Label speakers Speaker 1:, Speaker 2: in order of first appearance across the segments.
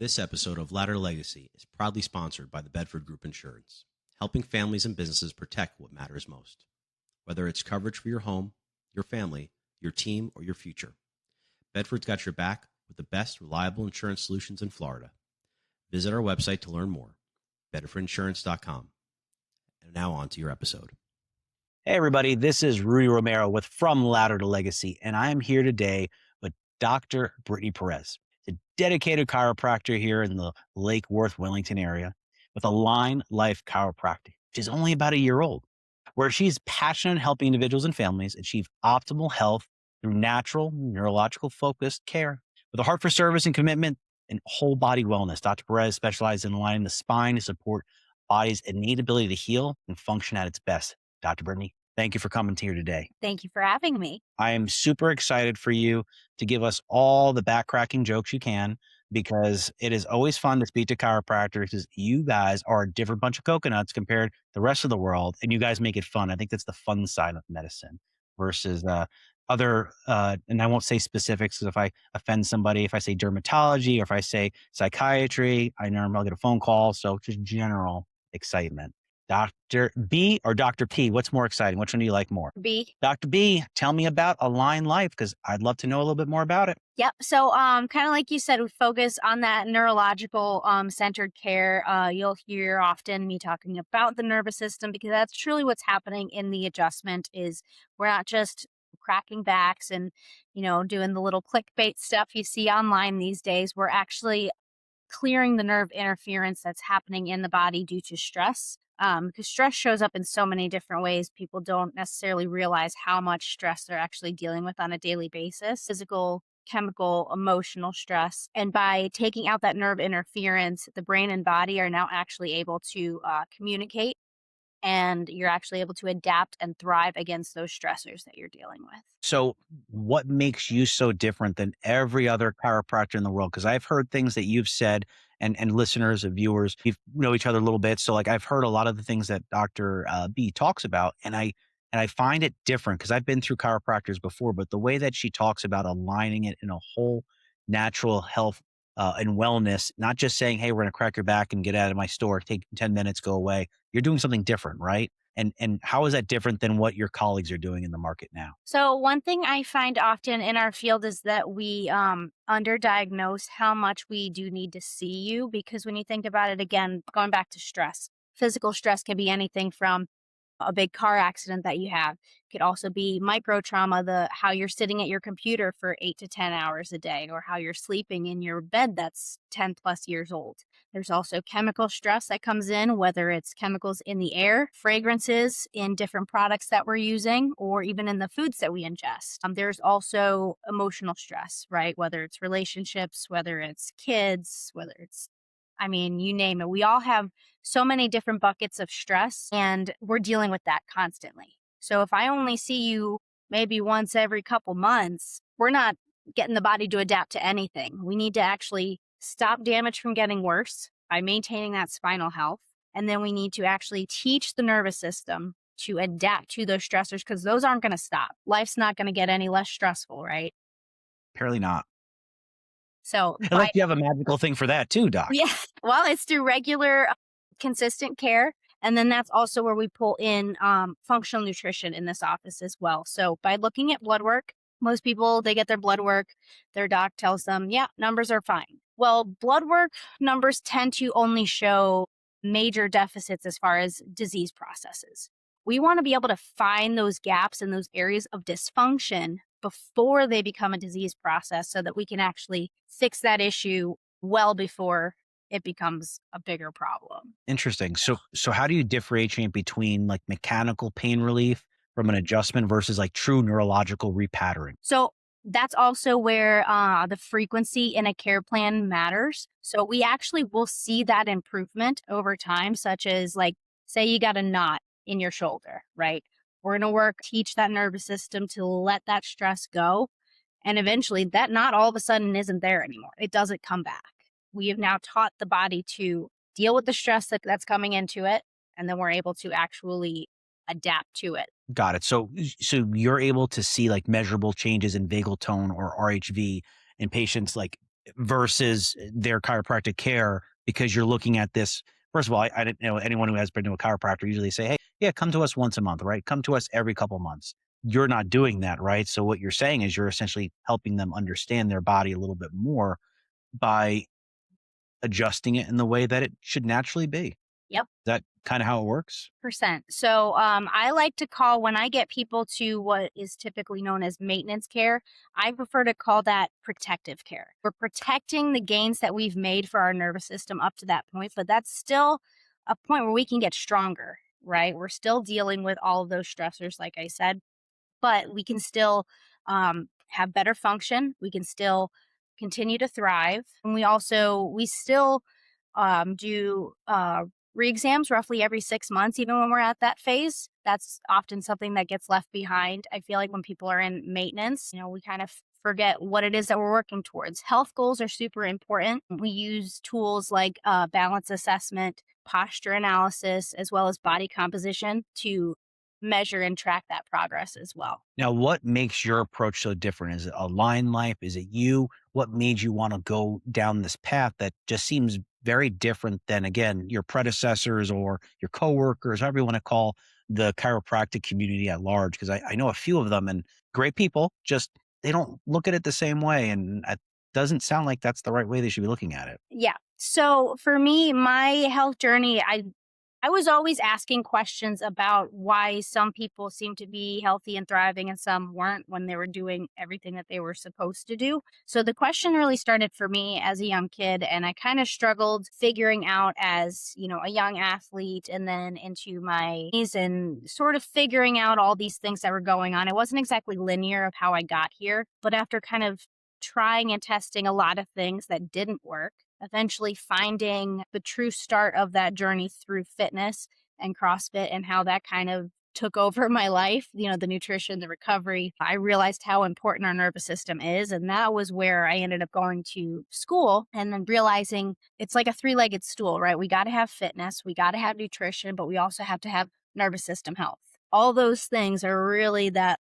Speaker 1: This episode of Ladder Legacy is proudly sponsored by the Bedford Group Insurance, helping families and businesses protect what matters most. Whether it's coverage for your home, your family, your team, or your future, Bedford's got your back with the best reliable insurance solutions in Florida. Visit our website to learn more, bedfordinsurance.com. And now on to your episode.
Speaker 2: Hey everybody, this is Rudy Romero with From Ladder to Legacy, and I am here today with Dr. Brittany Perez, a dedicated chiropractor here in the Lake Worth, Wellington area with Align Life Chiropractic. She's only about a year old, where she's passionate in helping individuals and families achieve optimal health through natural, neurological-focused care. With a heart for service and commitment and whole body wellness, Dr. Perez specializes in aligning the spine to support body's innate ability to heal and function at its best. Dr. Brittany, thank you for coming here today.
Speaker 3: Thank you for having me.
Speaker 2: I am super excited for you to give us all the back-cracking jokes you can, because it is always fun to speak to chiropractors, because you guys are a different bunch of coconuts compared to the rest of the world, and you guys make it fun. I think that's the fun side of medicine versus other, and I won't say specifics, because if I offend somebody, if I say dermatology or if I say psychiatry, I know I'll get a phone call. So just general excitement. Dr. B or Dr. P, what's more exciting? Which one do you like more?
Speaker 3: B.
Speaker 2: Dr. B, tell me about Align Life, because I'd love to know a little bit more about it.
Speaker 3: Yep. So kind of like you said, we focus on that neurological centered care. You'll hear often me talking about the nervous system, because that's truly what's happening in the adjustment. Is we're not just cracking backs and, doing the little clickbait stuff you see online these days. We're actually clearing the nerve interference that's happening in the body due to stress. Because stress shows up in so many different ways. People don't necessarily realize how much stress they're actually dealing with on a daily basis. Physical, chemical, emotional stress. And by taking out that nerve interference, the brain and body are now actually able to communicate, and you're actually able to adapt and thrive against those stressors that you're dealing with.
Speaker 2: So what makes you so different than every other chiropractor in the world? Because I've heard things that you've said, and listeners and viewers, we know each other a little bit. So like I've heard a lot of the things that Dr. B talks about, and I find it different, because I've been through chiropractors before, but the way that she talks about aligning it in a whole natural health and wellness, not just saying, hey, we're going to crack your back and get out of my store, take 10 minutes, go away. You're doing something different, right? And how is that different than what your colleagues are doing in the market now?
Speaker 3: So one thing I find often in our field is that we underdiagnose how much we do need to see you, because when you think about it, again, going back to stress, physical stress can be anything from a big car accident that you have. It could also be micro trauma, how you're sitting at your computer for 8 to 10 hours a day, or how you're sleeping in your bed that's 10 plus years old. There's also chemical stress that comes in, whether it's chemicals in the air, fragrances in different products that we're using, or even in the foods that we ingest. There's also emotional stress, right? Whether it's relationships, whether it's kids, you name it. We all have so many different buckets of stress, and we're dealing with that constantly. So if I only see you maybe once every couple months, we're not getting the body to adapt to anything. We need to actually stop damage from getting worse by maintaining that spinal health. And then we need to actually teach the nervous system to adapt to those stressors, because those aren't going to stop. Life's not going to get any less stressful, right?
Speaker 2: Apparently not.
Speaker 3: So
Speaker 2: Unless you have a magical thing for that too, Doc.
Speaker 3: Yeah. Well, it's through regular, consistent care. And then that's also where we pull in functional nutrition in this office as well. So by looking at blood work, most people, they get their blood work, their doc tells them, yeah, numbers are fine. Well, blood work numbers tend to only show major deficits as far as disease processes. We want to be able to find those gaps and those areas of dysfunction before they become a disease process, so that we can actually fix that issue well before it becomes a bigger problem.
Speaker 2: Interesting. So how do you differentiate between like mechanical pain relief from an adjustment versus like true neurological repatterning?
Speaker 3: So that's also where the frequency in a care plan matters. So we actually will see that improvement over time, such as like, say you got a knot in your shoulder, right? We're going to teach that nervous system to let that stress go. And eventually that knot all of a sudden isn't there anymore. It doesn't come back. We have now taught the body to deal with the stress that's coming into it. And then we're able to actually adapt to it.
Speaker 2: Got it. So you're able to see like measurable changes in vagal tone or RHV in patients like versus their chiropractic care, because you're looking at this. First of all, I didn't know anyone who has been to a chiropractor usually say, hey, yeah, come to us once a month, right? Come to us every couple of months. You're not doing that, right? So what you're saying is you're essentially helping them understand their body a little bit more by adjusting it in the way that it should naturally be.
Speaker 3: Yep.
Speaker 2: Is that kind of how it works?
Speaker 3: Percent. So I like to call, when I get people to what is typically known as maintenance care, I prefer to call that protective care. We're protecting the gains that we've made for our nervous system up to that point, but that's still a point where we can get stronger, right? We're still dealing with all of those stressors, like I said, but we can still have better function. We can still continue to thrive. And we still do re-exams roughly every 6 months, even when we're at that phase. That's often something that gets left behind. I feel like when people are in maintenance, we kind of forget what it is that we're working towards. Health goals are super important. We use tools like balance assessment, posture analysis, as well as body composition to measure and track that progress as well.
Speaker 2: Now, what makes your approach so different? Is it Align Life? Is it you? What made you want to go down this path that just seems very different than, again, your predecessors or your coworkers, however you want to call the chiropractic community at large? Because I know a few of them, and great people, just they don't look at it the same way. And it doesn't sound like that's the right way they should be looking at it.
Speaker 3: Yeah. So for me, my health journey, I was always asking questions about why some people seem to be healthy and thriving and some weren't when they were doing everything that they were supposed to do. So the question really started for me as a young kid, and I kind of struggled figuring out as, a young athlete and then into my teens and sort of figuring out all these things that were going on. It wasn't exactly linear of how I got here, but after kind of trying and testing a lot of things that didn't work, eventually finding the true start of that journey through fitness and CrossFit and how that kind of took over my life, the nutrition, the recovery. I realized how important our nervous system is. And that was where I ended up going to school and then realizing it's like a three-legged stool, right? We got to have fitness, we got to have nutrition, but we also have to have nervous system health. All those things are really that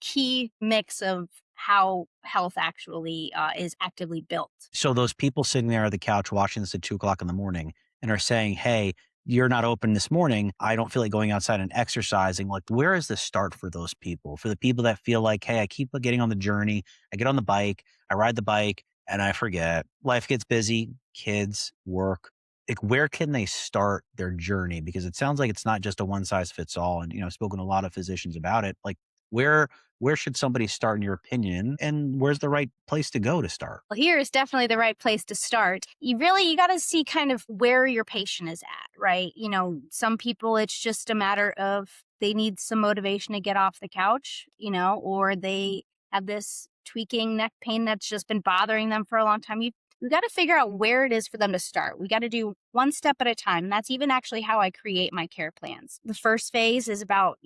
Speaker 3: key mix of how health actually is actively built.
Speaker 2: So those people sitting there at the couch watching this at 2 o'clock in the morning and are saying, hey, you're not open this morning. I don't feel like going outside and exercising. Like, where is the start for those people? For the people that feel like, hey, I keep getting on the journey. I get on the bike, I ride the bike, and I forget. Life gets busy, kids, work. Like, where can they start their journey? Because it sounds like it's not just a one size fits all. And, I've spoken to a lot of physicians about it. Like, where should somebody start in your opinion, and where's the right place to go to start?
Speaker 3: Well, here is definitely the right place to start. You got to see kind of where your patient is at, right? Some people, it's just a matter of they need some motivation to get off the couch, or they have this tweaking neck pain that's just been bothering them for a long time. We got to figure out where it is for them to start. We got to do one step at a time. And that's even actually how I create my care plans. The first phase is about,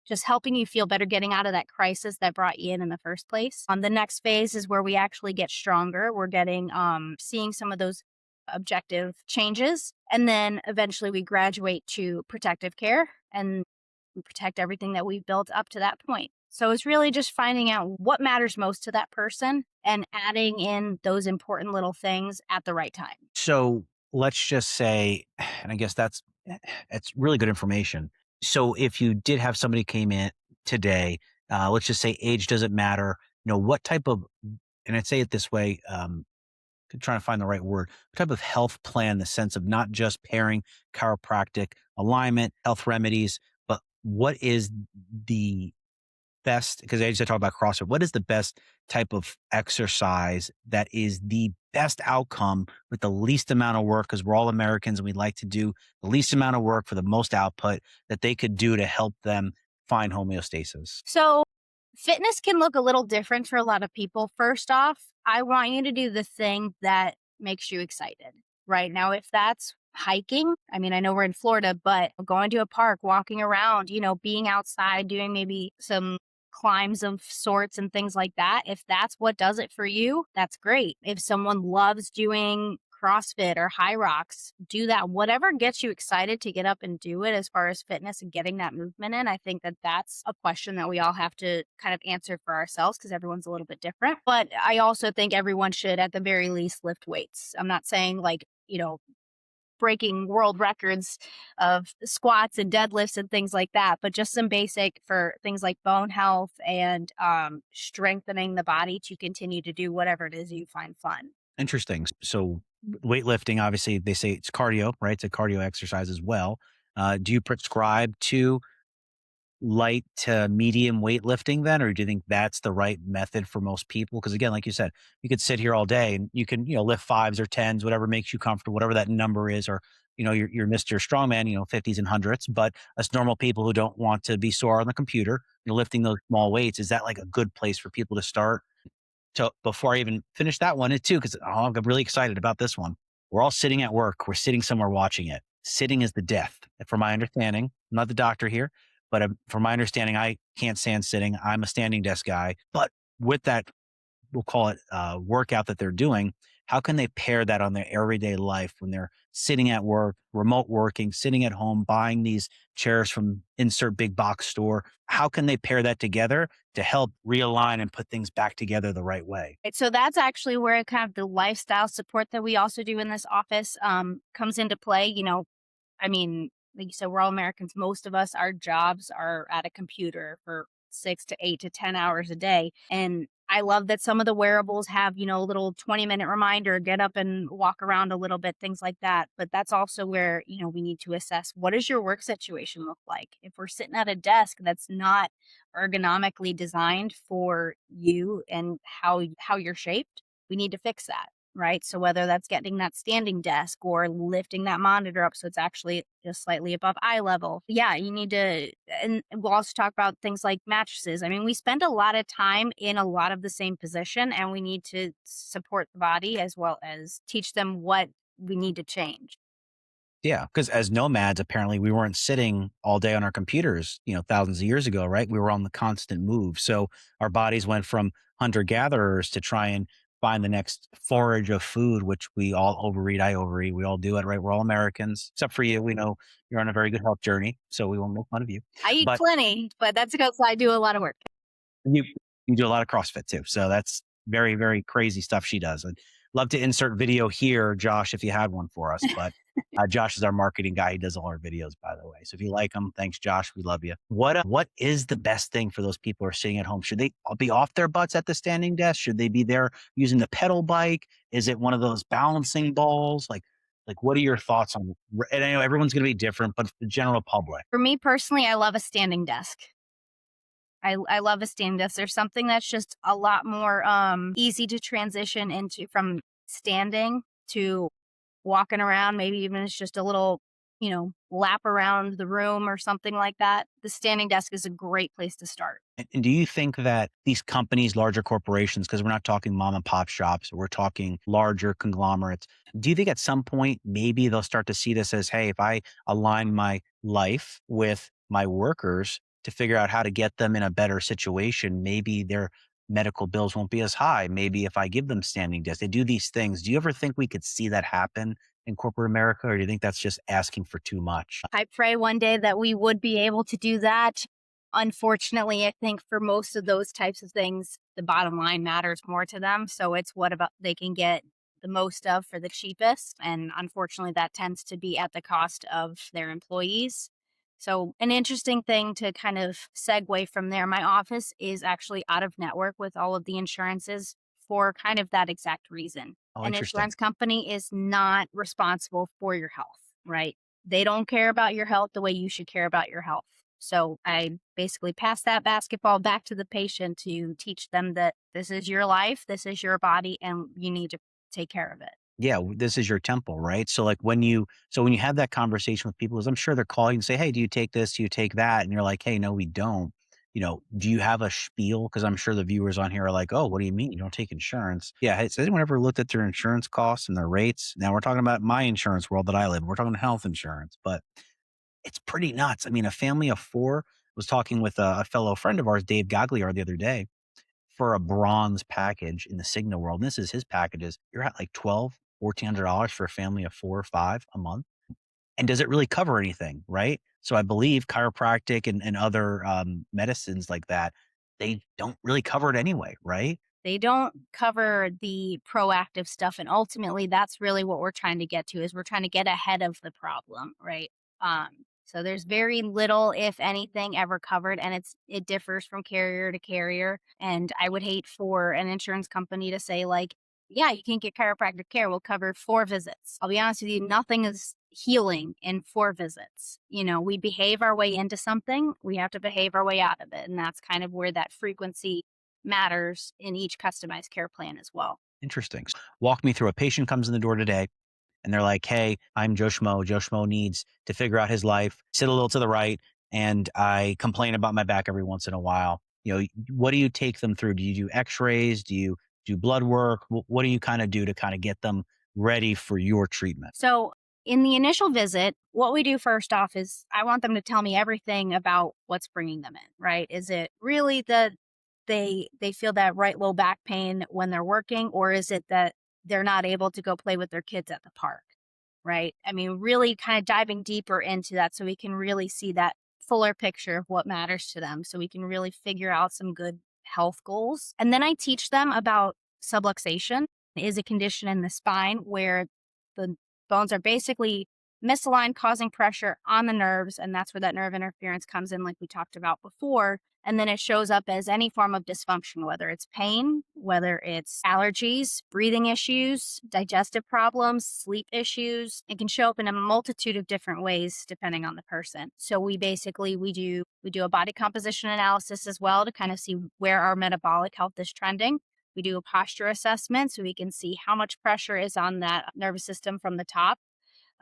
Speaker 3: just helping you feel better, getting out of that crisis that brought you in the first place. The next phase is where we actually get stronger. We're getting, seeing some of those objective changes. And then eventually we graduate to protective care and we protect everything that we've built up to that point. So it's really just finding out what matters most to that person and adding in those important little things at the right time.
Speaker 2: So let's just say, and I guess it's really good information. So if you did have somebody came in today, let's just say age doesn't matter, what type of, and I'd say it this way, trying to find the right word, what type of health plan, the sense of not just pairing chiropractic alignment, health remedies, but what is the best, because I used to talk about CrossFit, what is the best type of exercise that is the best outcome with the least amount of work, because we're all Americans and we like to do the least amount of work for the most output that they could do to help them find homeostasis?
Speaker 3: So fitness can look a little different for a lot of people. First off, I want you to do the thing that makes you excited. Right now, if that's hiking, I mean, I know we're in Florida, but going to a park, walking around, being outside, doing maybe some climbs of sorts and things like that. If that's what does it for you, that's great. If someone loves doing CrossFit or High Rocks, do that. Whatever gets you excited to get up and do it as far as fitness and getting that movement in. I think that that's a question that we all have to kind of answer for ourselves because everyone's a little bit different. But I also think everyone should, at the very least, lift weights. I'm not saying like, breaking world records of squats and deadlifts and things like that, but just some basic for things like bone health and strengthening the body to continue to do whatever it is you find fun.
Speaker 2: Interesting. So weightlifting, obviously, they say it's cardio, right? It's a cardio exercise as well. Do you prescribe to light to medium weightlifting then, or do you think that's the right method for most people? Because again, like you said, you could sit here all day and you can, lift fives or tens, whatever makes you comfortable, whatever that number is, or, you're Mr. Strongman, 50s and hundreds, but us normal people who don't want to be sore on the computer, lifting those small weights, is that like a good place for people to start? So before I even finish that one too, because I'm really excited about this one. We're all sitting at work. We're sitting somewhere watching it. Sitting is the death. From my understanding, I'm not the doctor here, but from my understanding, I can't stand sitting. I'm a standing desk guy. But with that, we'll call it workout that they're doing, how can they pair that on their everyday life when they're sitting at work, remote working, sitting at home, buying these chairs from insert big box store? How can they pair that together to help realign and put things back together the right way?
Speaker 3: So that's actually where kind of the lifestyle support that we also do in this office comes into play. I mean, like you said, we're all Americans. Most of us, our jobs are at a computer for 6 to 8 to 10 hours a day. And I love that some of the wearables have, a little 20-minute reminder, get up and walk around a little bit, things like that. But that's also where, we need to assess, what does your work situation look like? If we're sitting at a desk that's not ergonomically designed for you and how you're shaped, we need to fix that. Right. So whether that's getting that standing desk or lifting that monitor up so it's actually just slightly above eye level. Yeah, you need to, and we'll also talk about things like mattresses. I mean, we spend a lot of time in a lot of the same position, and we need to support the body as well as teach them what we need to change.
Speaker 2: Yeah, because as nomads, apparently we weren't sitting all day on our computers, thousands of years ago, right? We were on the constant move. So our bodies went from hunter-gatherers to try and find the next forage of food, which we all overeat. I overeat. We all do it, right? We're all Americans, except for you. We know you're on a very good health journey, so we won't make fun of you.
Speaker 3: I eat
Speaker 2: But
Speaker 3: plenty, but that's because I do a lot of work.
Speaker 2: you you do a lot of CrossFit too. So that's very, very crazy stuff she does. I'd love to insert video here, Josh, if you had one for us. But Josh is our marketing guy. He does all our videos, by the way. So if you like them, thanks, Josh. We love you. What is the best thing for those people who are sitting at home? Should they be off their butts at the standing desk? Should they be there using the pedal bike? Is it one of those balancing balls? Like what are your thoughts on? And I know everyone's going to be different, but the general public.
Speaker 3: For me personally, I love a standing desk. I love a standing desk. There's something that's just a lot more easy to transition into from standing to walking around. Maybe even it's just a little, lap around the room or something like that. The standing desk is a great place to start.
Speaker 2: And do you think that these companies, larger corporations, because we're not talking mom and pop shops, we're talking larger conglomerates, do you think at some point maybe they'll start to see this as, hey, if I align my life with my workers to figure out how to get them in a better situation, maybe their medical bills won't be as high. Maybe if I give them standing desks, they do these things. Do you ever think we could see that happen in corporate America, or do you think that's just asking for too much?
Speaker 3: I pray one day that we would be able to do that. Unfortunately, I think for most of those types of things, the bottom line matters more to them. So it's what about they can get the most of for the cheapest. And unfortunately, that tends to be at the cost of their employees. So an interesting thing to kind of segue from there, my office is actually out of network with all of the insurances for kind of that exact reason.
Speaker 2: Oh,
Speaker 3: An
Speaker 2: interesting.
Speaker 3: insurance company is not responsible for your health, right? They don't care about your health the way you should care about your health. So I basically pass that basketball back to the patient to teach them that this is your life, this is your body, and you need to take care of it.
Speaker 2: Yeah, this is your temple, right? So like when you have that conversation with people, is I'm sure they're calling and say, hey, do you take this? Do you take that? And you're like, hey, no, we don't. Do you have a spiel? Because I'm sure the viewers on here are like, oh, what do you mean you don't take insurance? Yeah, has anyone ever looked at their insurance costs and their rates? Now we're talking about my insurance world that I live in. We're talking health insurance, but it's pretty nuts. I mean, a family of four was talking with a fellow friend of ours, Dave Gagliar, the other day, for a bronze package in the Cigna world. And this is his packages. You're at like 12, $1,400 for a family of 4 or 5 a month. And does it really cover anything, right? So I believe chiropractic and other medicines like that, they don't really cover it anyway, right?
Speaker 3: They don't cover the proactive stuff, and ultimately, that's really what we're trying to get to, is we're trying to get ahead of the problem, right? Um, so there's very little, if anything, ever covered, and it differs from carrier to carrier, and I would hate for an insurance company to say, like, "Yeah, you can get chiropractic care, we'll cover 4 visits." I'll be honest with you, nothing is healing in 4 visits. We behave our way into something, we have to behave our way out of it, and that's kind of where that frequency matters in each customized care plan as well.
Speaker 2: Interesting. Walk me through, a patient comes in the door today and they're like, "Hey, I'm Joe Schmo. Joe Schmo needs to figure out his life, sit a little to the right, and I complain about my back every once in a while." What do you take them through? Do you do x-rays? Do you do blood work? What do you kind of do to kind of get them ready for your treatment?
Speaker 3: So, in the initial visit, what we do first off is I want them to tell me everything about what's bringing them in, right? Is it really that they feel that right low back pain when they're working, or is it that they're not able to go play with their kids at the park, right? I mean, really kind of diving deeper into that so we can really see that fuller picture of what matters to them, so we can really figure out some good health goals. And then I teach them about subluxation, is a condition in the spine where the bones are basically misaligned, causing pressure on the nerves. And that's where that nerve interference comes in, like we talked about before. And then it shows up as any form of dysfunction, whether it's pain, whether it's allergies, breathing issues, digestive problems, sleep issues. It can show up in a multitude of different ways depending on the person. So we do a body composition analysis as well to kind of see where our metabolic health is trending. We do a posture assessment so we can see how much pressure is on that nervous system from the top.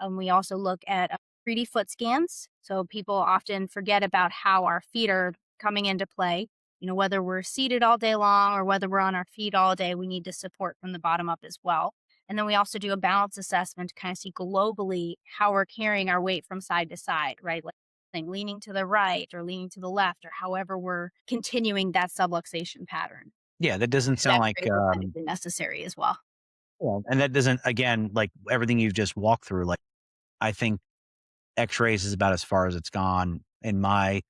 Speaker 3: We also look at 3D foot scans. So people often forget about how our feet are coming into play. Whether we're seated all day long or whether we're on our feet all day, we need to support from the bottom up as well. And then we also do a balance assessment to kind of see globally how we're carrying our weight from side to side, right? Like leaning to the right or leaning to the left, or however we're continuing that subluxation pattern.
Speaker 2: Yeah, that doesn't sound like,
Speaker 3: X-rays are medically necessary as well.
Speaker 2: well, and that doesn't, again, like everything you've just walked through, like I think x-rays is about as far as it's gone in my,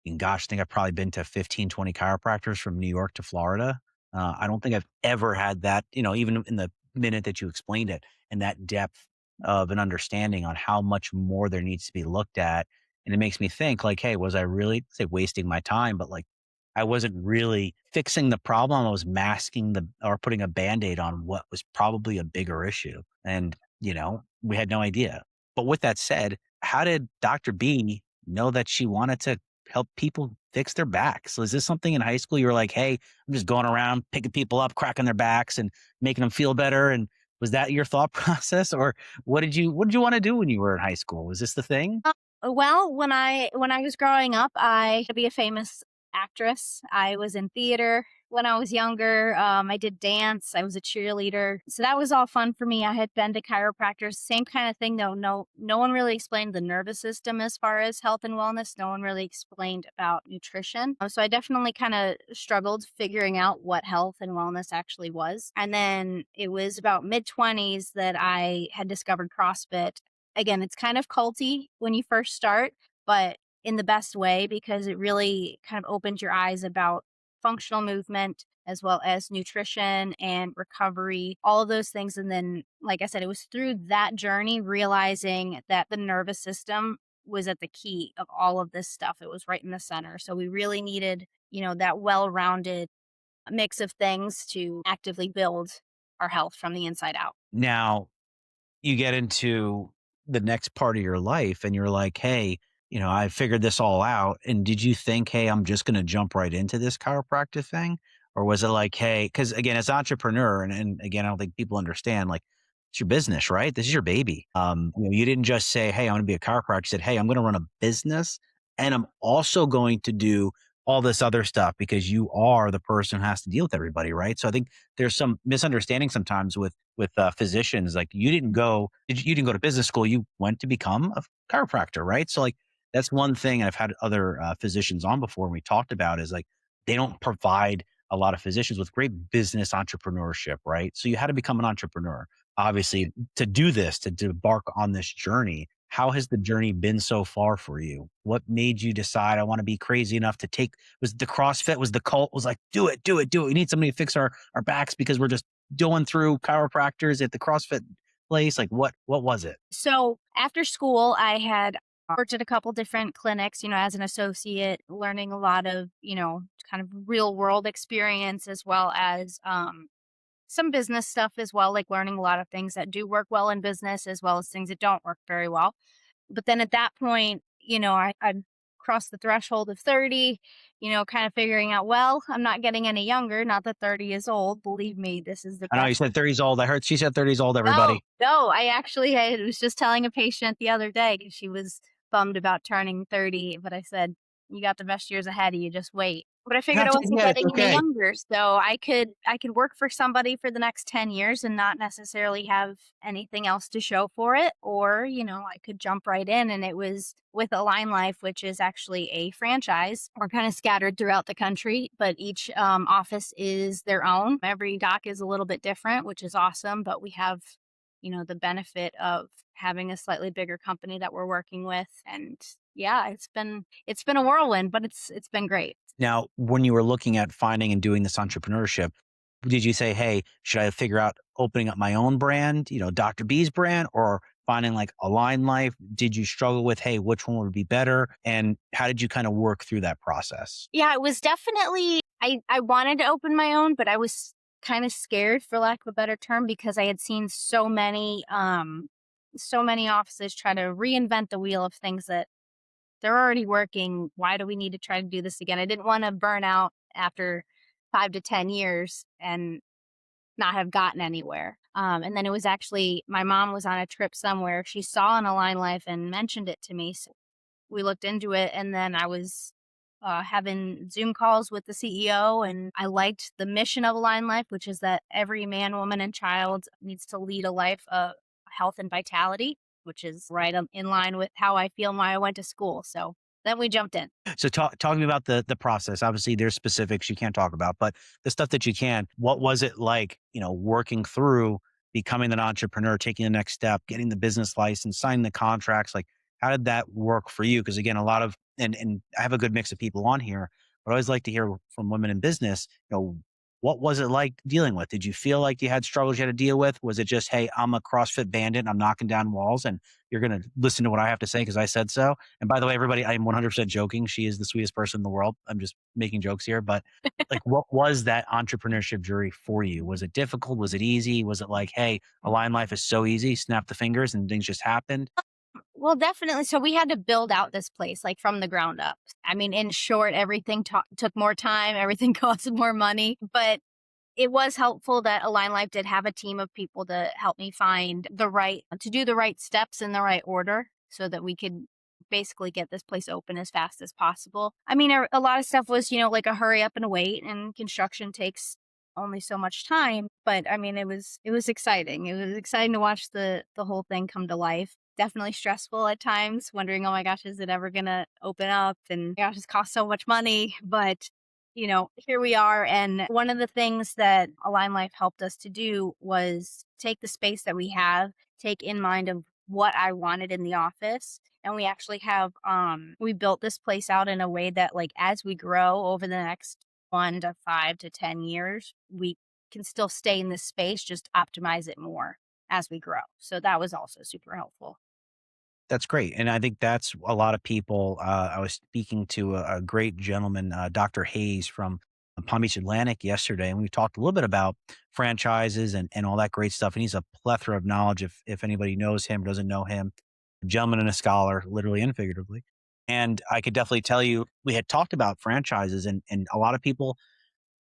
Speaker 2: and gosh, I think I've probably been to 15, 20 chiropractors from New York to Florida. I don't think I've ever had that, even in the minute that you explained it, and that depth of an understanding on how much more there needs to be looked at. And it makes me think like, hey, was I really, say, wasting my time? But like, I wasn't really fixing the problem. I was masking or putting a Band-Aid on what was probably a bigger issue. And, we had no idea. But with that said, how did Dr. B know that she wanted to help people fix their backs? So is this something in high school you were like, hey, I'm just going around picking people up, cracking their backs and making them feel better? And was that your thought process? Or what did you want to do when you were in high school? Was this the thing?
Speaker 3: Well, when I was growing up, I wanted to be a famous actress. I was in theater when I was younger. I did dance. I was a cheerleader. So that was all fun for me. I had been to chiropractors. Same kind of thing though. No one really explained the nervous system as far as health and wellness. No one really explained about nutrition. So I definitely kind of struggled figuring out what health and wellness actually was. And then it was about mid-20s that I had discovered CrossFit. Again, it's kind of culty when you first start, but in the best way, because it really kind of opened your eyes about functional movement as well as nutrition and recovery, all of those things. And then, like I said, it was through that journey realizing that the nervous system was at the key of all of this stuff. It was right in the center. So we really needed, that well-rounded mix of things to actively build our health from the inside out.
Speaker 2: Now you get into the next part of your life and you're like, hey, I figured this all out. And did you think, hey, I'm just going to jump right into this chiropractic thing? Or was it like, hey, because again, as an entrepreneur, and again, I don't think people understand, like, it's your business, right? This is your baby. You didn't just say, hey, I want to be a chiropractor. You said, hey, I'm going to run a business and I'm also going to do all this other stuff because you are the person who has to deal with everybody, right? So I think there's some misunderstanding sometimes with physicians. Like you didn't go to business school. You went to become a chiropractor, right? So like, that's one thing I've had other physicians on before and we talked about is like, they don't provide a lot of physicians with great business entrepreneurship, right? So you had to become an entrepreneur. obviously to do this, to embark on this journey. How has the journey been so far for you? What made you decide I want to be crazy enough to take, was the CrossFit, was the cult, was like, do it, do it, do it. We need somebody to fix our backs because we're just going through chiropractors at the CrossFit place. Like what was it?
Speaker 3: So after school, I had worked at a couple different clinics, as an associate, learning a lot of, kind of real world experience as well as some business stuff as well, like learning a lot of things that do work well in business as well as things that don't work very well. But then at that point, I crossed the threshold of 30, kind of figuring out, well, I'm not getting any younger. Not that 30 is old. Believe me, this is the
Speaker 2: I know you
Speaker 3: best.
Speaker 2: said 30's old. I heard she said 30's old,
Speaker 3: No,
Speaker 2: everybody.
Speaker 3: no, I was just telling a patient the other day because she was bummed about turning 30, but I said, you got the best years ahead of you, just wait. But I figured I
Speaker 2: Not
Speaker 3: wasn't
Speaker 2: yet. It's
Speaker 3: getting any
Speaker 2: okay.
Speaker 3: younger, so I could work for somebody for the next 10 years and not necessarily have anything else to show for it, or, I could jump right in. And it was with Align Life, which is actually a franchise. We're kind of scattered throughout the country, but each office is their own. Every doc is a little bit different, which is awesome, but we have the benefit of having a slightly bigger company that we're working with. And yeah, it's been a whirlwind, but it's been great.
Speaker 2: Now, when you were looking at finding and doing this entrepreneurship, did you say, hey, should I figure out opening up my own brand, Dr. B's brand, or finding like Align Life? Did you struggle with, hey, which one would be better? And how did you kind of work through that process?
Speaker 3: Yeah, it was definitely, I wanted to open my own, but I was kind of scared, for lack of a better term, because I had seen so many offices try to reinvent the wheel of things that they're already working. Why do we need to try to do this again? I didn't want to burn out after 5 to 10 years and not have gotten anywhere. And then it was actually, my mom was on a trip somewhere. She saw an Align Life and mentioned it to me. So we looked into it, and then I was having Zoom calls with the CEO, and I liked the mission of Align Life, which is that every man, woman, and child needs to lead a life of health and vitality, which is right in line with how I feel when I went to school. So then we jumped in.
Speaker 2: So talk to me about the process. Obviously, there's specifics you can't talk about, but the stuff that you can, what was it like, working through becoming an entrepreneur, taking the next step, getting the business license, signing the contracts? Like, how did that work for you? Because again, a lot of, and I have a good mix of people on here, but I always like to hear from women in business, what was it like dealing with? Did you feel like you had struggles you had to deal with? Was it just, hey, I'm a CrossFit bandit and I'm knocking down walls and you're going to listen to what I have to say because I said so? And by the way, everybody, I'm 100% joking. She is the sweetest person in the world. I'm just making jokes here. But like, what was that entrepreneurship journey for you? Was it difficult? Was it easy? Was it like, hey, Align Life is so easy, snap the fingers and things just happened?
Speaker 3: Well, definitely. So we had to build out this place like from the ground up. I mean, in short, everything took more time, everything cost more money, but it was helpful that Align Life did have a team of people to help me find to do the right steps in the right order so that we could basically get this place open as fast as possible. I mean, a lot of stuff was, like a hurry up and wait, and construction takes only so much time. But I mean, it was exciting. It was exciting to watch the whole thing come to life. Definitely stressful at times, wondering, oh my gosh, is it ever gonna open up? And gosh, it's cost so much money. But here we are. And one of the things that Align Life helped us to do was take the space that we have, take in mind of what I wanted in the office. And we actually have, we built this place out in a way that, like, as we grow over the next 1 to 5 to 10 years, we can still stay in this space, just optimize it more as we grow. So that was also super helpful.
Speaker 2: That's great. And I think that's a lot of people. I was speaking to a great gentleman, Dr. Hayes from Palm Beach Atlantic yesterday, and we talked a little bit about franchises and all that great stuff. And he's a plethora of knowledge if anybody knows him, doesn't know him, a gentleman and a scholar, literally and figuratively. And I could definitely tell you, we had talked about franchises and a lot of people,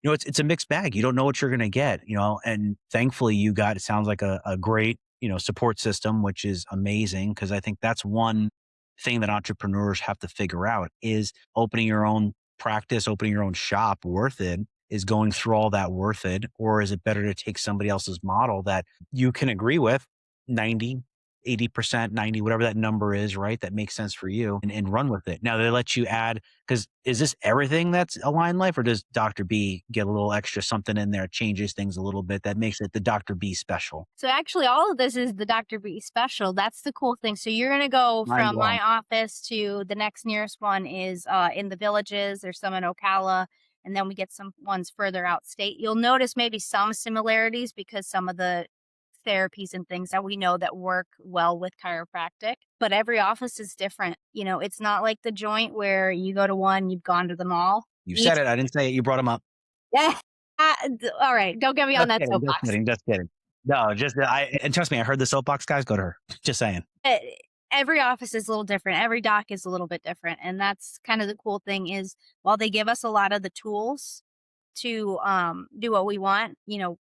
Speaker 2: it's a mixed bag. You don't know what you're going to get, and thankfully you got, it sounds like a great, support system, which is amazing. Cause I think that's one thing that entrepreneurs have to figure out is opening your own practice, opening your own shop worth it? Is going through all that worth it? Or is it better to take somebody else's model that you can agree with 90, 80%, 90, whatever that number is, right? That makes sense for you and run with it. Now they let you add Because is this everything that's Align Life, or does Dr. B get a little extra something in there, changes things a little bit that makes it the Dr. B special?
Speaker 3: So actually, all of this is the Dr. B special. That's the cool thing. So you're gonna go
Speaker 2: Mind
Speaker 3: from
Speaker 2: blown.
Speaker 3: my office to the next nearest one is in the Villages. There's some in Ocala, and then we get some ones further out state. You'll notice maybe some similarities because some of the therapies and things that we know that work well with chiropractic, but every office is different. It's not like the joint where you go to one, you've gone to them all.
Speaker 2: You
Speaker 3: Each,
Speaker 2: said it. I didn't say it. You brought them up.
Speaker 3: yeah. All right, don't get me on
Speaker 2: Just
Speaker 3: that
Speaker 2: kidding. Just
Speaker 3: soapbox.
Speaker 2: kidding. Just kidding. No, and trust me, I heard the soapbox guys. Go to her. Just saying.
Speaker 3: Eh, every office is a little different. Every doc is a little bit different, and that's kind of the cool thing is while they give us a lot of the tools to do what we want,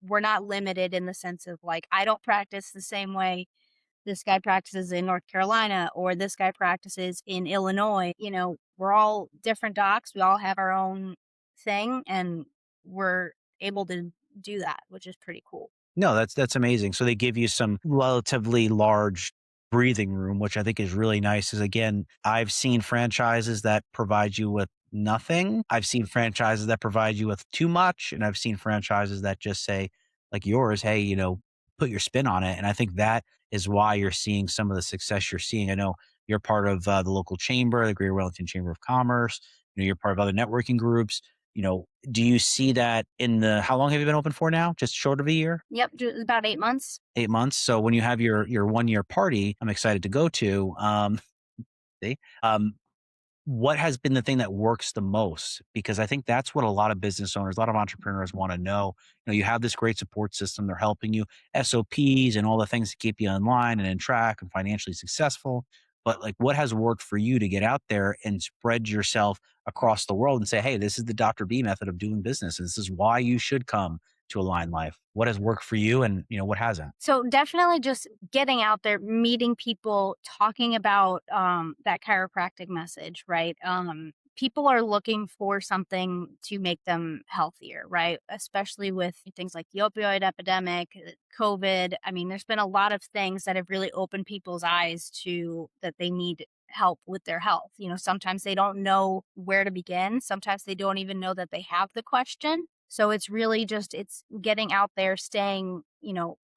Speaker 3: we're not limited in the sense of like I don't practice the same way this guy practices in North Carolina or this guy practices in Illinois. We're all different docs. We all have our own thing, and we're able to do that, which is pretty cool.
Speaker 2: No, that's amazing. So they give you some relatively large breathing room, which I think is really nice. Is again, I've seen franchises that provide you with nothing. I've seen franchises that provide you with too much, and I've seen franchises that just say, like yours, hey, put your spin on it. And I think that is why you're seeing some of the success you're seeing. I know you're part of the local chamber, the Greater Wellington Chamber of Commerce. You're part of other networking groups. Do you see that how long have you been open for now? Just short of a year?
Speaker 3: Yep, about 8 months.
Speaker 2: 8 months. So when you have your 1 year party, I'm excited to go to. See, what has been the thing that works the most? Because I think that's what a lot of business owners, a lot of entrepreneurs want to know. You have this great support system. They're helping you, SOPs and all the things to keep you in line and in track and financially successful. But like, what has worked for you to get out there and spread yourself across the world and say, hey, this is the Dr. B method of doing business. And this is why you should come to Align Life. What has worked for you and what hasn't?
Speaker 3: So definitely just getting out there, meeting people, talking about that chiropractic message, right? People are looking for something to make them healthier, right? Especially with things like the opioid epidemic, COVID. I mean, there's been a lot of things that have really opened people's eyes to that they need help with their health. Sometimes they don't know where to begin. Sometimes they don't even know that they have the question. So it's really just it's getting out there, staying,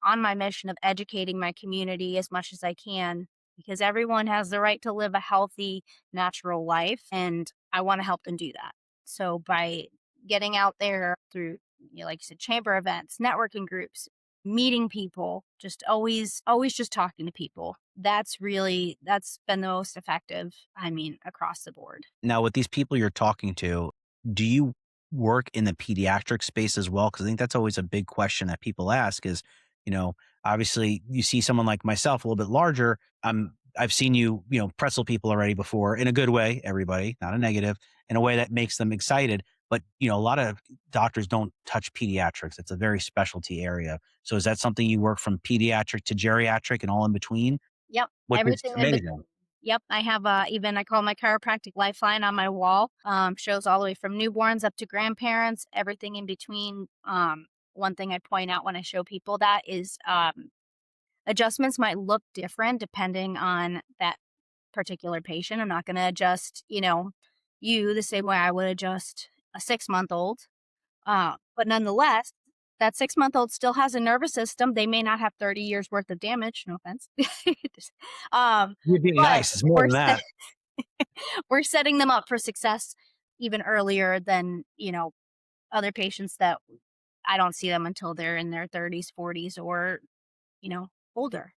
Speaker 3: on my mission of educating my community as much as I can because everyone has the right to live a healthy, natural life and I want to help them do that. So by getting out there through like you said chamber events, networking groups, meeting people, just always just talking to people. That's been the most effective, across the board.
Speaker 2: Now, with these people you're talking to, do you work in the pediatric space as well? Because I think that's always a big question that people ask is, obviously you see someone like myself, a little bit larger. I've seen you, pretzel people already before in a good way, everybody, not a negative, in a way that makes them excited. But, a lot of doctors don't touch pediatrics. It's a very specialty area. So is that something you work from pediatric to geriatric and all in between?
Speaker 3: Yep,
Speaker 2: Which is
Speaker 3: everything in
Speaker 2: amazing.
Speaker 3: between. Yep, I have even I call my chiropractic lifeline on my wall. Shows all the way from newborns up to grandparents, everything in between. One thing I point out when I show people that is adjustments might look different depending on that particular patient. I'm not going to adjust, you the same way I would adjust a 6-month-old. But nonetheless, that 6-month-old still has a nervous system. They may not have 30 years worth of damage. No offense.
Speaker 2: You're being
Speaker 3: But
Speaker 2: nice. It's more than that.
Speaker 3: we're setting them up for success even earlier than, other patients that I don't see them until they're in their 30s, 40s, or, older.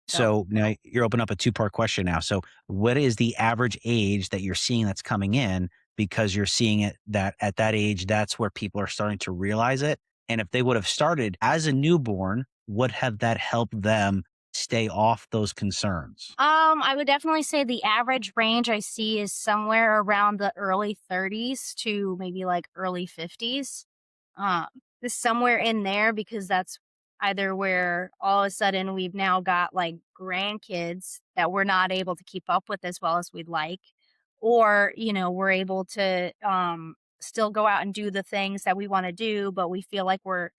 Speaker 2: So now you're opening up a 2-part question now. So what is the average age that you're seeing that's coming in? Because you're seeing it that at that age, that's where people are starting to realize it. And if they would have started as a newborn, would have that helped them stay off those concerns?
Speaker 3: I would definitely say the average range I see is somewhere around the early 30s to maybe like early 50s. Somewhere in there because that's either where all of a sudden we've now got like grandkids that we're not able to keep up with as well as we'd like, or, we're able to still go out and do the things that we want to do, but we feel like we're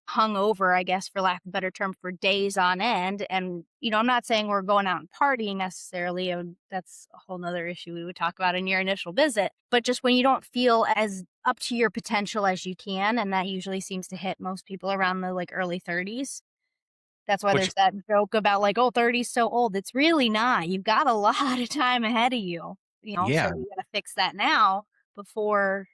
Speaker 3: hung over, I guess, for lack of a better term, for days on end. And, I'm not saying we're going out and partying necessarily. That's a whole nother issue we would talk about in your initial visit. But just when you don't feel as up to your potential as you can, and that usually seems to hit most people around the like early 30s. That's why
Speaker 2: Which
Speaker 3: there's that joke about like, oh, 30's so old. It's really not. You've got a lot of time ahead of you, so
Speaker 2: yeah,
Speaker 3: you got to fix that now before,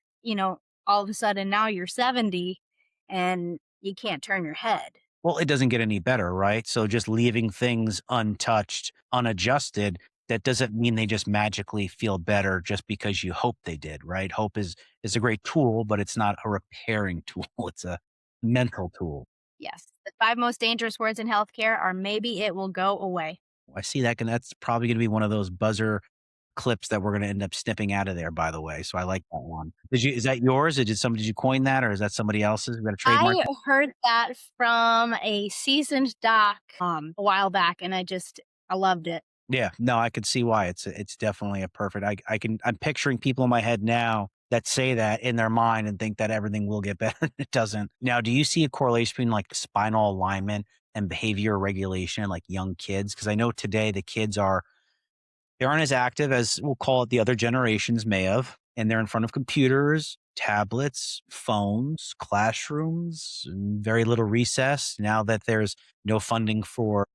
Speaker 3: all of a sudden now you're 70 and you can't turn your head.
Speaker 2: well, it doesn't get any better, right? So just leaving things untouched, unadjusted, that doesn't mean they just magically feel better just because you hope they did, right? Hope is a great tool, but it's not a repairing tool. It's a mental tool.
Speaker 3: Yes. The 5 most dangerous words in healthcare are maybe it will go away.
Speaker 2: I see that, and that's probably going to be one of those buzzer clips that we're going to end up snipping out of there, by the way. So I like that one. Is that yours? Or did you coin that, or is that somebody else's? We got a trademark?
Speaker 3: I heard that from a seasoned doc a while back, and I loved it.
Speaker 2: Yeah, no, I could see why. It's definitely a perfect. I'm picturing people in my head now that say that in their mind and think that everything will get better. It doesn't. Now, do you see a correlation between like spinal alignment and behavior regulation, like young kids? Because I know today the kids they aren't as active as we'll call it the other generations may have, and they're in front of computers, tablets, phones, classrooms, and very little recess. Now that there's no funding for,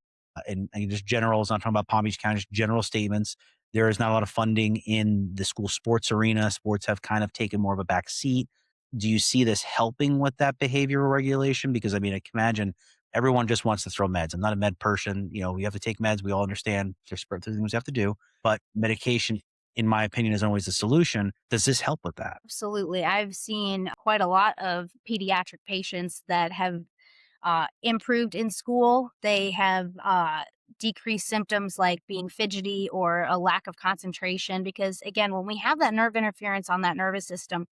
Speaker 2: and just general, is not talking about Palm Beach County, just general statements. There is not a lot of funding in the school sports arena. Sports have kind of taken more of a back seat. Do you see this helping with that behavioral regulation? Because I mean, I can imagine everyone just wants to throw meds. I'm not a med person. We have to take meds. We all understand there's things we have to do, but medication, in my opinion, is always the solution. Does this help with that?
Speaker 3: Absolutely. I've seen quite a lot of pediatric patients that have improved in school. They have decreased symptoms like being fidgety or a lack of concentration. Because, again, when we have that nerve interference on that nervous system,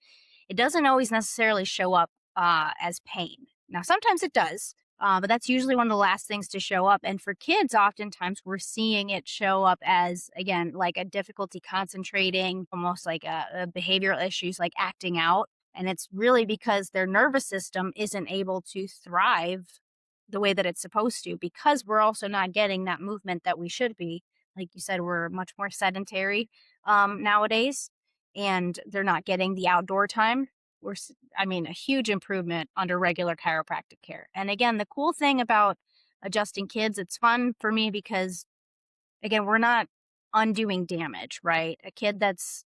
Speaker 3: it doesn't always necessarily show up as pain. Now, sometimes it does, but that's usually one of the last things to show up. And for kids, oftentimes we're seeing it show up as, again, like a difficulty concentrating, almost like a behavioral issues like acting out. And it's really because their nervous system isn't able to thrive the way that it's supposed to, because we're also not getting that movement that we should be. Like you said, we're much more sedentary nowadays, and they're not getting the outdoor time. A huge improvement under regular chiropractic care. And again, the cool thing about adjusting kids, it's fun for me because, again, we're not undoing damage, right? A kid that's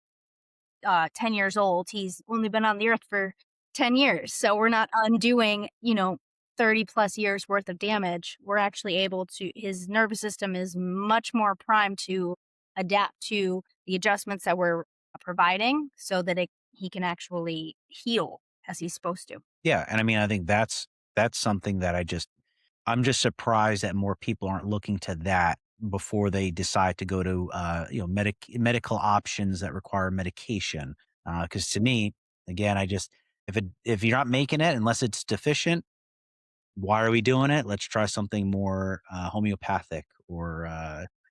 Speaker 3: 10 years old, he's only been on the earth for 10 years. So we're not undoing, 30 plus years worth of damage. We're actually able to, his nervous system is much more primed to adapt to the adjustments that we're providing so that he can actually heal as he's supposed to.
Speaker 2: Yeah, and I mean, I think that's something that I'm just surprised that more people aren't looking to that before they decide to go to medical options that require medication. Because to me, again, if you're not making it unless it's deficient, why are we doing it? Let's try something more homeopathic or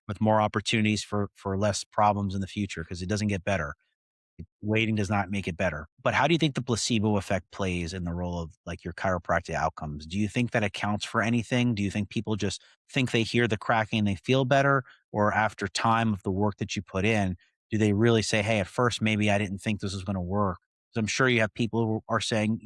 Speaker 2: with more opportunities for less problems in the future, because it doesn't get better. Waiting does not make it better. But how do you think the placebo effect plays in the role of like your chiropractic outcomes? Do you think that accounts for anything? Do you think people just think they hear the cracking and they feel better? Or after time of the work that you put in, do they really say, hey, at first, maybe I didn't think this was going to work? So I'm sure you have people who are saying,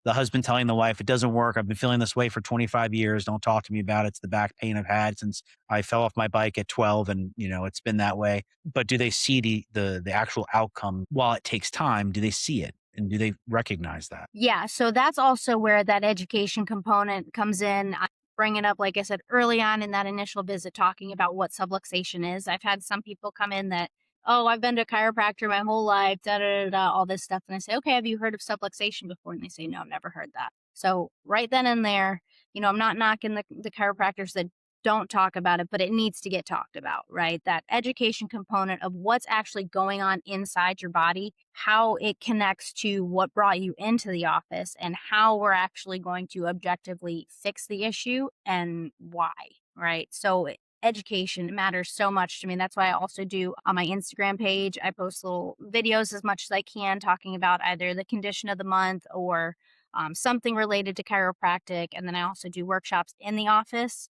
Speaker 2: the husband telling the wife, it doesn't work. I've been feeling this way for 25 years. Don't talk to me about it. It's the back pain I've had since I fell off my bike at 12, and it's been that way. But do they see the actual outcome while it takes time? Do they see it? And do they recognize that?
Speaker 3: Yeah, so that's also where that education component comes in. I bring it up, like I said, early on in that initial visit, talking about what subluxation is. I've had some people come in that, oh, I've been to a chiropractor my whole life, da da da da, all this stuff. And I say, okay, have you heard of subluxation before? And they say, no, I've never heard that. So right then and there, I'm not knocking the chiropractors that don't talk about it, but it needs to get talked about, right? That education component of what's actually going on inside your body, how it connects to what brought you into the office, and how we're actually going to objectively fix the issue and why, right? So education matters so much to me. That's why I also do on my Instagram page, I post little videos as much as I can talking about either the condition of the month or something related to chiropractic. And then I also do workshops in the office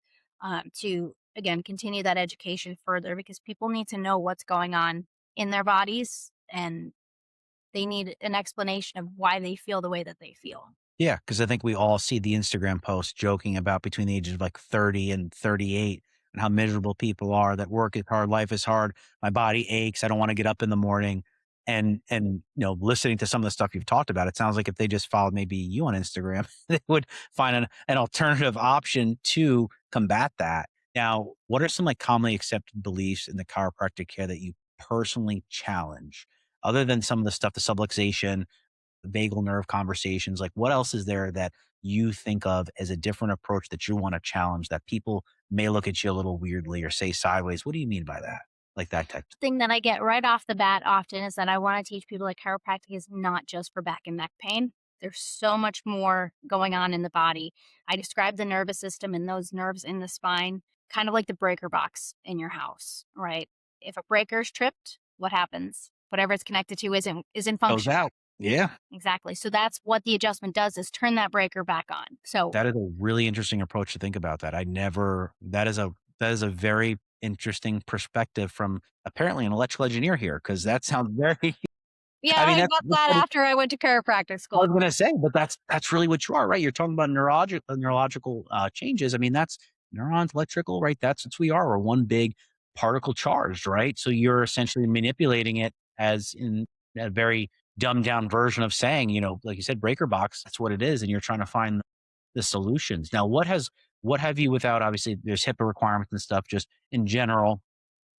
Speaker 3: to, again, continue that education further because people need to know what's going on in their bodies and they need an explanation of why they feel the way that they feel.
Speaker 2: Yeah, because I think we all see the Instagram posts joking about between the ages of like 30 and 38 and how miserable people are, that work is hard, life is hard, my body aches, I don't want to get up in the morning. And listening to some of the stuff you've talked about, it sounds like if they just followed maybe you on Instagram, they would find an alternative option to combat that. Now, what are some like commonly accepted beliefs in the chiropractic care that you personally challenge? Other than some of the stuff, the subluxation, vagal nerve conversations, like what else is there that you think of as a different approach that you want to challenge that people may look at you a little weirdly or say sideways? What do you mean by that? Like that type.
Speaker 3: Thing that I get right off the bat often is that I want to teach people that chiropractic is not just for back and neck pain. There's so much more going on in the body. I describe the nervous system and those nerves in the spine, kind of like the breaker box in your house, right? If a breaker's tripped, what happens? Whatever it's connected to isn't
Speaker 2: Goes
Speaker 3: functioning.
Speaker 2: out. Yeah.
Speaker 3: Exactly. So that's what the adjustment does is turn that breaker back on. So
Speaker 2: That is a really interesting approach to think about that. That is a very interesting perspective from apparently an electrical engineer here, because that sounds very
Speaker 3: yeah,
Speaker 2: I mean,
Speaker 3: I
Speaker 2: that's
Speaker 3: got that after I went to chiropractic
Speaker 2: I
Speaker 3: school.
Speaker 2: was gonna say, but that's really what you are, right? You're talking about neurological changes. I mean, that's neurons, electrical, right? That's what we are. We're one big particle charged, right? So you're essentially manipulating it as in a very dumbed down version of saying, like you said, breaker box. That's what it is, and you're trying to find the solutions. Now, what have you without obviously there's HIPAA requirements and stuff, just in general,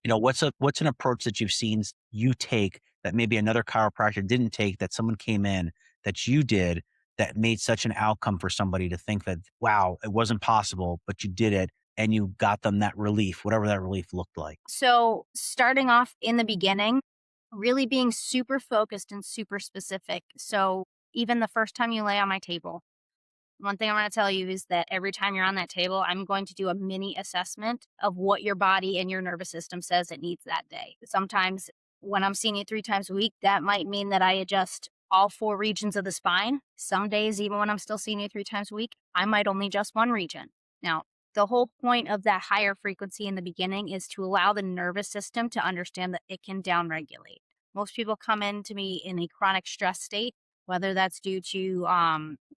Speaker 2: what's an approach that you've seen you take that maybe another chiropractor didn't take, that someone came in that you did that made such an outcome for somebody to think that, wow, it wasn't possible, but you did it and you got them that relief, whatever that relief looked like?
Speaker 3: So starting off in the beginning, really being super focused and super specific. So even the first time you lay on my table, one thing I'm going to tell you is that every time you're on that table, I'm going to do a mini assessment of what your body and your nervous system says it needs that day. Sometimes when I'm seeing you 3 times a week, that might mean that I adjust all 4 regions of the spine. Some days, even when I'm still seeing you 3 times a week, I might only adjust one region. Now, the whole point of that higher frequency in the beginning is to allow the nervous system to understand that it can downregulate. Most people come in to me in a chronic stress state, whether that's due to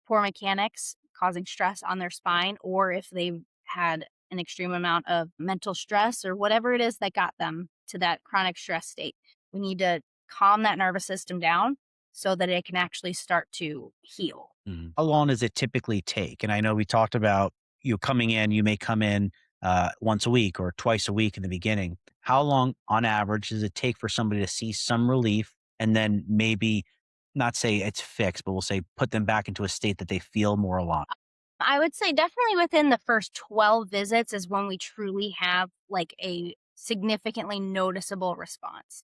Speaker 3: poor mechanics causing stress on their spine, or if they've had an extreme amount of mental stress or whatever it is that got them to that chronic stress state. We need to calm that nervous system down so that it can actually start to heal.
Speaker 2: Mhm. How long does it typically take? And I know we talked about you coming in, you may come in once a week or twice a week in the beginning. How long on average does it take for somebody to see some relief and then maybe not say it's fixed, but we'll say put them back into a state that they feel more alive?
Speaker 3: I would say definitely within the first 12 visits is when we truly have like a significantly noticeable response.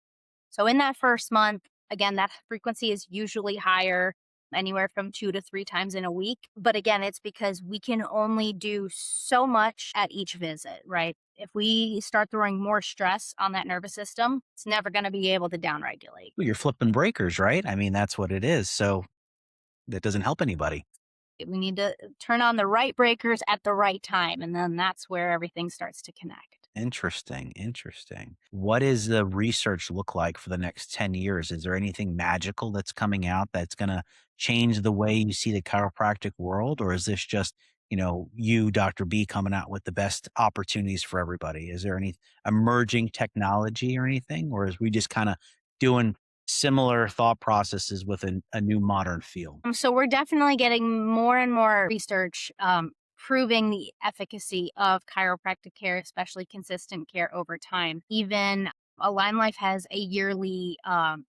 Speaker 3: So in that first month, again, that frequency is usually higher, anywhere from 2 to 3 times in a week. But again, it's because we can only do so much at each visit, right? If we start throwing more stress on that nervous system, it's never going to be able to downregulate.
Speaker 2: Well, you're flipping breakers, right? I mean, that's what it is. So that doesn't help anybody.
Speaker 3: We need to turn on the right breakers at the right time. And then that's where everything starts to connect.
Speaker 2: Interesting. Interesting. What does the research look like for the next 10 years? Is there anything magical that's coming out that's going to change the way you see the chiropractic world? Or is this just, you, Dr. B, coming out with the best opportunities for everybody? Is there any emerging technology or anything? Or is we just kind of doing similar thought processes with a new modern feel?
Speaker 3: So we're definitely getting more and more research proving the efficacy of chiropractic care, especially consistent care over time. Even Align Life has a yearly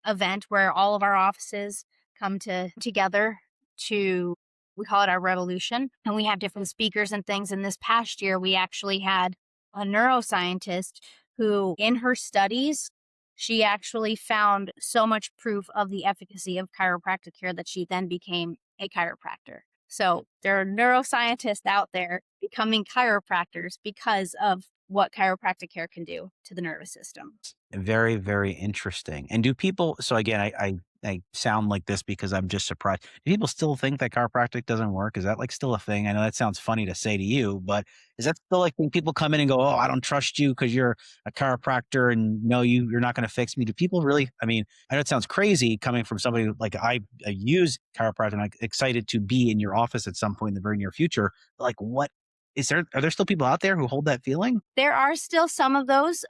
Speaker 3: event where all of our offices come together to, we call it our revolution, and we have different speakers and things. And this past year, we actually had a neuroscientist who, in her studies, she actually found so much proof of the efficacy of chiropractic care that she then became a chiropractor. So there are neuroscientists out there becoming chiropractors because of what chiropractic care can do to the nervous system.
Speaker 2: Very, very interesting. And do people, so again, I I sound like this because I'm just surprised. Do people still think that chiropractic doesn't work? Is that like still a thing? I know that sounds funny to say to you, but is that still like when people come in and go, "Oh, I don't trust you because you're a chiropractor and no, you're not going to fix me." Do people really? I mean, I know it sounds crazy coming from somebody like I use chiropractic and I'm excited to be in your office at some point in the very near future. But like, what is there? Are there still people out there who hold that feeling?
Speaker 3: There are still some of those.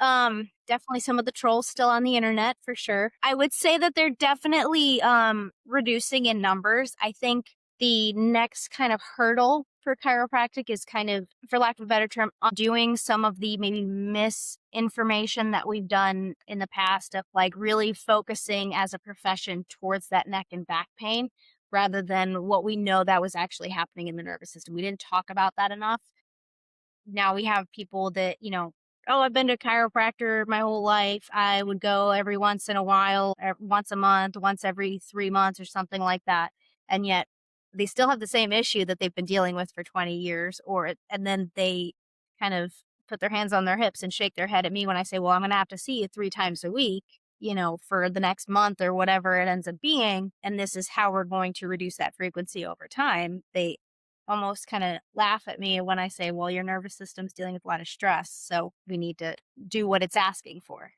Speaker 3: Definitely some of the trolls still on the internet for sure. I would say that they're definitely reducing in numbers. I think the next kind of hurdle for chiropractic is kind of, for lack of a better term, doing some of the maybe misinformation that we've done in the past of like really focusing as a profession towards that neck and back pain rather than what we know that was actually happening in the nervous system. We didn't talk about that enough. Now we have people that, oh, I've been to a chiropractor my whole life. I would go every once in a while, once a month, once every 3 months or something like that. And yet they still have the same issue that they've been dealing with for 20 years. And then they kind of put their hands on their hips and shake their head at me when I say, well, I'm going to have to see you 3 times a week, for the next month or whatever it ends up being. And this is how we're going to reduce that frequency over time. They almost kind of laugh at me when I say, well, your nervous system's dealing with a lot of stress. So we need to do what it's asking for.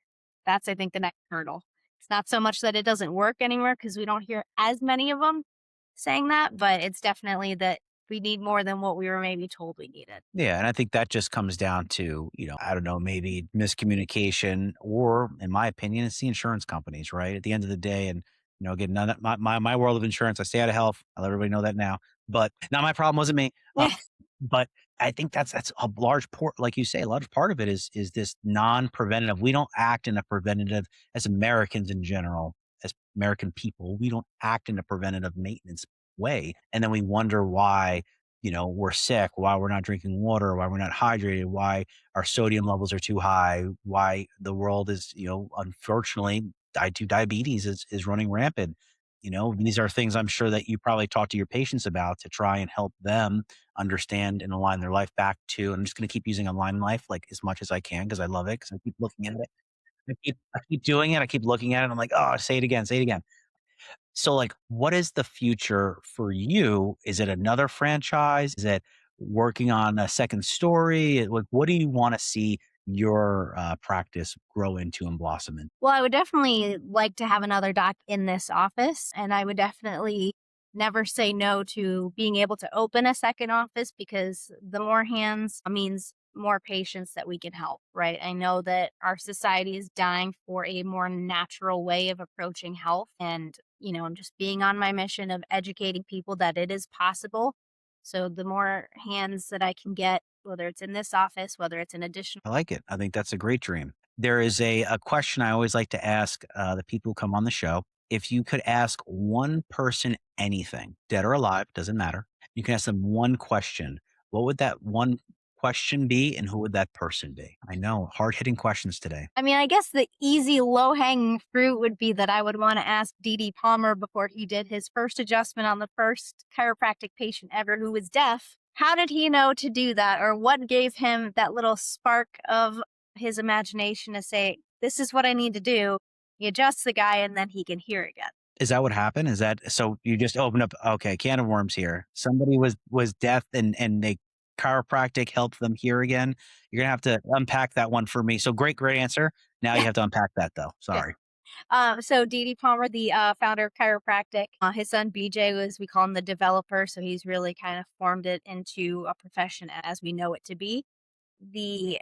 Speaker 3: That's, I think, the next hurdle. It's not so much that it doesn't work anywhere because we don't hear as many of them saying that, but it's definitely that we need more than what we were maybe told we needed.
Speaker 2: Yeah, and I think that just comes down to, I don't know, maybe miscommunication, or in my opinion, it's the insurance companies, right? At the end of the day, and again, none of my world of insurance, I stay out of health. I let everybody know that now. But not my problem, wasn't me. But I think that's a large part, like you say, a large part of it is this non-preventative. We don't act in a preventative as Americans in general, as American people. We don't act in a preventative maintenance way, and then we wonder why we're sick, why we're not drinking water, why we're not hydrated, why our sodium levels are too high, why the world is, unfortunately, diabetes is running rampant. These are things I'm sure that you probably talk to your patients about to try and help them understand and align their life back to. I'm just going to keep using Align Life like as much as I can because I love it, because I keep looking at it. I keep doing it. I keep looking at it. I'm like, oh, say it again, say it again. So, like, what is the future for you? Is it another franchise? Is it working on a second story? Like, what do you want to see your practice grow into and blossom in?
Speaker 3: Well, I would definitely like to have another doc in this office, and I would definitely never say no to being able to open a second office because the more hands means more patients that we can help, right? I know that our society is dying for a more natural way of approaching health and, just being on my mission of educating people that it is possible. So the more hands that I can get, whether it's in this office, whether it's an additional.
Speaker 2: I like it. I think that's a great dream. There is a question I always like to ask the people who come on the show. If you could ask one person anything, dead or alive, doesn't matter. You can ask them one question. What would that one question be, and who would that person be? I know, hard hitting questions today.
Speaker 3: I mean, I guess the easy low hanging fruit would be that I would want to ask Didi Palmer before he did his first adjustment on the first chiropractic patient ever who was deaf. How did he know to do that? Or what gave him that little spark of his imagination to say, this is what I need to do? He adjusts the guy and then he can hear again.
Speaker 2: Is that what happened? Is that so? You just opened up, okay, can of worms here. Somebody was deaf and they chiropractic helped them hear again. You're gonna have to unpack that one for me. So great answer. Now you have to unpack that though. Sorry.
Speaker 3: So Didi Palmer, the founder of chiropractic, his son BJ we call him the developer. So he's really kind of formed it into a profession as we know it to be. The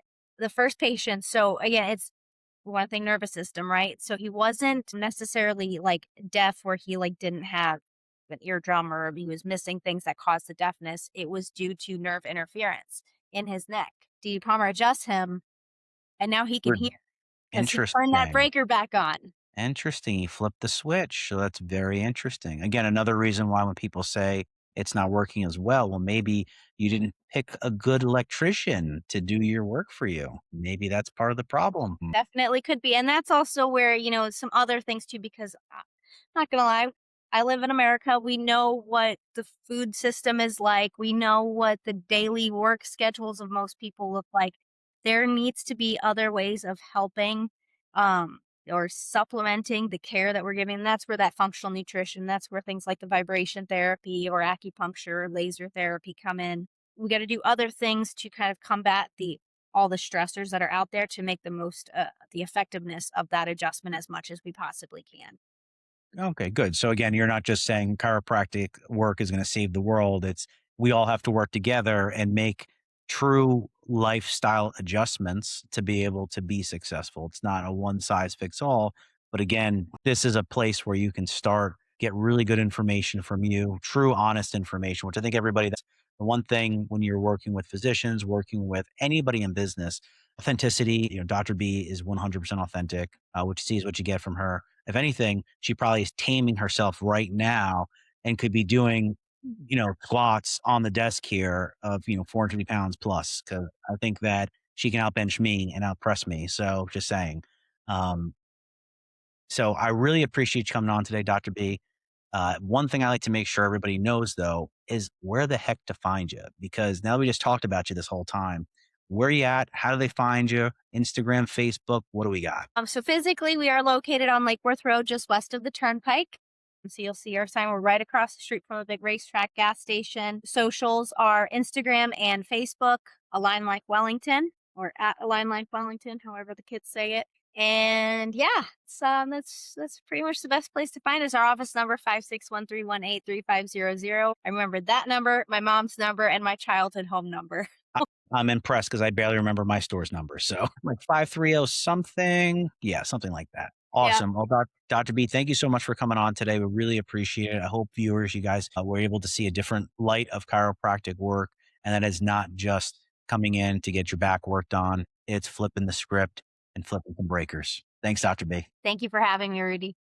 Speaker 3: first patient. So again, it's one thing, nervous system, right? So he wasn't necessarily like deaf where he like didn't have an eardrum or he was missing things that caused the deafness. It was due to nerve interference in his neck. Didi Palmer adjusts him and now he can hear because he turned that
Speaker 2: Interesting.
Speaker 3: breaker back on.
Speaker 2: Interesting. You flipped the switch. So that's very interesting. Again, another reason why when people say it's not working as well, maybe you didn't pick a good electrician to do your work for you. Maybe that's part of the problem.
Speaker 3: Definitely could be. And that's also where, some other things too, because not going to lie, I live in America. We know what the food system is like. We know what the daily work schedules of most people look like. There needs to be other ways of helping or supplementing the care that we're giving. And that's where that functional nutrition, that's where things like the vibration therapy or acupuncture or laser therapy come in. We got to do other things to kind of combat all the stressors that are out there to make the most the effectiveness of that adjustment as much as we possibly can.
Speaker 2: Okay, good. So again, you're not just saying chiropractic work is going to save the world. It's we all have to work together and make true lifestyle adjustments to be able to be successful. It's not a one size fits all. But again, this is a place where you can start, get really good information from you, true, honest information, which I think everybody, that's the one thing when you're working with physicians, working with anybody in business, authenticity. Dr. B is 100% authentic, which sees what you get from her. If anything, she probably is taming herself right now and could be doing, squats on the desk here of, 450 pounds plus. Cause I think that she can outbench me and outpress me. So just saying. Um, so I really appreciate you coming on today, Dr. B. One thing I like to make sure everybody knows though, is where the heck to find you, because now we just talked about you this whole time. Where are you at? How do they find you? Instagram, Facebook, what do we got?
Speaker 3: So physically, we are located on Lake Worth Road, just west of the Turnpike. So you'll see our sign. We're right across the street from a big racetrack gas station. Socials are Instagram and Facebook, Align Life Wellington, or at Align Life Wellington, however the kids say it. And yeah, that's pretty much the best place to find us. Our office number 561-318-3500. I remember that number, my mom's number, and my childhood home number.
Speaker 2: I'm impressed because I barely remember my store's number. So like 530 something. Yeah, something like that. Awesome.
Speaker 3: Yeah.
Speaker 2: Well, Dr. B, thank you so much for coming on today. We really appreciate it. I hope viewers, you guys were able to see a different light of chiropractic work. And that is not just coming in to get your back worked on. It's flipping the script and flipping some breakers. Thanks, Dr. B.
Speaker 3: Thank you for having me, Rudy.